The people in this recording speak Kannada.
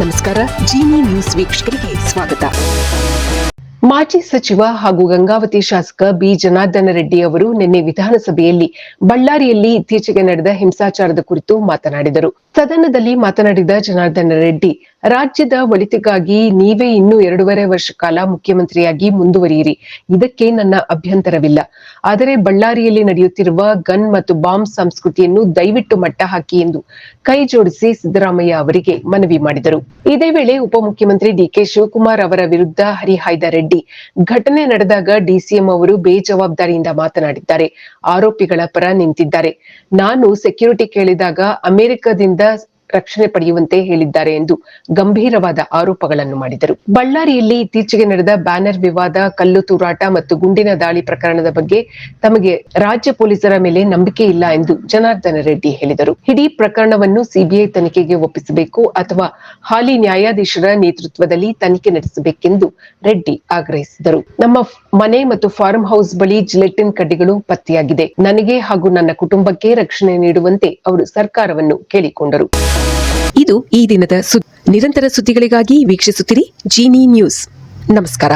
ನಮಸ್ಕಾರ. ಜಿನಿ ನ್ಯೂಸ್ ವೀಕ್ಷಕರಿಗೆ ಸ್ವಾಗತ. ಮಾಜಿ ಸಚಿವ ಹಾಗೂ ಗಂಗಾವತಿ ಶಾಸಕ ಬಿ ಜನಾರ್ದನ ರೆಡ್ಡಿ ಅವರು ನಿನ್ನೆ ವಿಧಾನಸಭೆಯಲ್ಲಿ ಬಳ್ಳಾರಿಯಲ್ಲಿ ಇತ್ತೀಚೆಗೆ ನಡೆದ ಹಿಂಸಾಚಾರದ ಕುರಿತು ಮಾತನಾಡಿದರು. ಸದನದಲ್ಲಿ ಮಾತನಾಡಿದ ಜನಾರ್ದನ ರೆಡ್ಡಿ, ರಾಜ್ಯದ ಒಳಿತಿಗಾಗಿ ನೀವೇ ಇನ್ನೂ 2.5 ವರ್ಷ ಕಾಲ ಮುಖ್ಯಮಂತ್ರಿಯಾಗಿ ಮುಂದುವರಿಯಿರಿ, ಇದಕ್ಕೆ ನನ್ನ ಅಭ್ಯಂತರವಿಲ್ಲ. ಆದರೆ ಬಳ್ಳಾರಿಯಲ್ಲಿ ನಡೆಯುತ್ತಿರುವ ಗನ್ ಮತ್ತು ಬಾಂಬ್ ಸಂಸ್ಕೃತಿಯನ್ನು ದಯವಿಟ್ಟು ಮಟ್ಟ ಹಾಕಿ ಎಂದು ಕೈ ಜೋಡಿಸಿ ಸಿದ್ದರಾಮಯ್ಯ ಅವರಿಗೆ ಮನವಿ ಮಾಡಿದರು. ಇದೇ ವೇಳೆ ಉಪಮುಖ್ಯಮಂತ್ರಿ ಡಿಕೆ ಶಿವಕುಮಾರ್ ಅವರ ವಿರುದ್ಧ ಹರಿಹಾಯ್ದ ರೆಡ್ಡಿ, ಘಟನೆ ನಡೆದಾಗ ಡಿಸಿಎಂ ಅವರು ಬೇಜವಾಬ್ದಾರಿಯಿಂದ ಮಾತನಾಡಿದ್ದಾರೆ, ಆರೋಪಿಗಳ ಪರ ನಿಂತಿದ್ದಾರೆ. ನಾನು ಸೆಕ್ಯೂರಿಟಿ ಕೇಳಿದಾಗ ಅಮೆರಿಕದಿಂದ ರಕ್ಷಣೆ ಪಡೆಯುವಂತೆ ಹೇಳಿದ್ದಾರೆ ಎಂದು ಗಂಭೀರವಾದ ಆರೋಪಗಳನ್ನು ಮಾಡಿದರು. ಬಳ್ಳಾರಿಯಲ್ಲಿ ಇತ್ತೀಚೆಗೆ ನಡೆದ ಬ್ಯಾನರ್ ವಿವಾದ, ಕಲ್ಲು ತೂರಾಟ ಮತ್ತು ಗುಂಡಿನ ದಾಳಿ ಪ್ರಕರಣದ ಬಗ್ಗೆ ತಮಗೆ ರಾಜ್ಯ ಪೊಲೀಸರ ಮೇಲೆ ನಂಬಿಕೆ ಇಲ್ಲ ಎಂದು ಜನಾರ್ದನ ರೆಡ್ಡಿ ಹೇಳಿದರು. ಇಡೀ ಪ್ರಕರಣವನ್ನು ಸಿಬಿಐ ತನಿಖೆಗೆ ಒಪ್ಪಿಸಬೇಕು ಅಥವಾ ಹಾಲಿ ನ್ಯಾಯಾಧೀಶರ ನೇತೃತ್ವದಲ್ಲಿ ತನಿಖೆ ನಡೆಸಬೇಕೆಂದು ರೆಡ್ಡಿ ಆಗ್ರಹಿಸಿದರು. ನಮ್ಮ ಮನೆ ಮತ್ತು ಫಾರ್ಮ್ ಹೌಸ್ ಬಳಿ ಜಿಲೆಟಿನ್ ಕಡ್ಡಿಗಳು ಪತ್ತೆಯಾಗಿದೆ. ನನಗೆ ಹಾಗೂ ನನ್ನ ಕುಟುಂಬಕ್ಕೆ ರಕ್ಷಣೆ ನೀಡುವಂತೆ ಅವರು ಸರ್ಕಾರವನ್ನು ಕೇಳಿಕೊಂಡರು. ಇದು ಈ ದಿನದ ನಿರಂತರ ಸುದ್ದಿಗಳಿಗಾಗಿ ವೀಕ್ಷಿಸುತ್ತಿರಿ ಜಿನಿ ನ್ಯೂಸ್. ನಮಸ್ಕಾರ.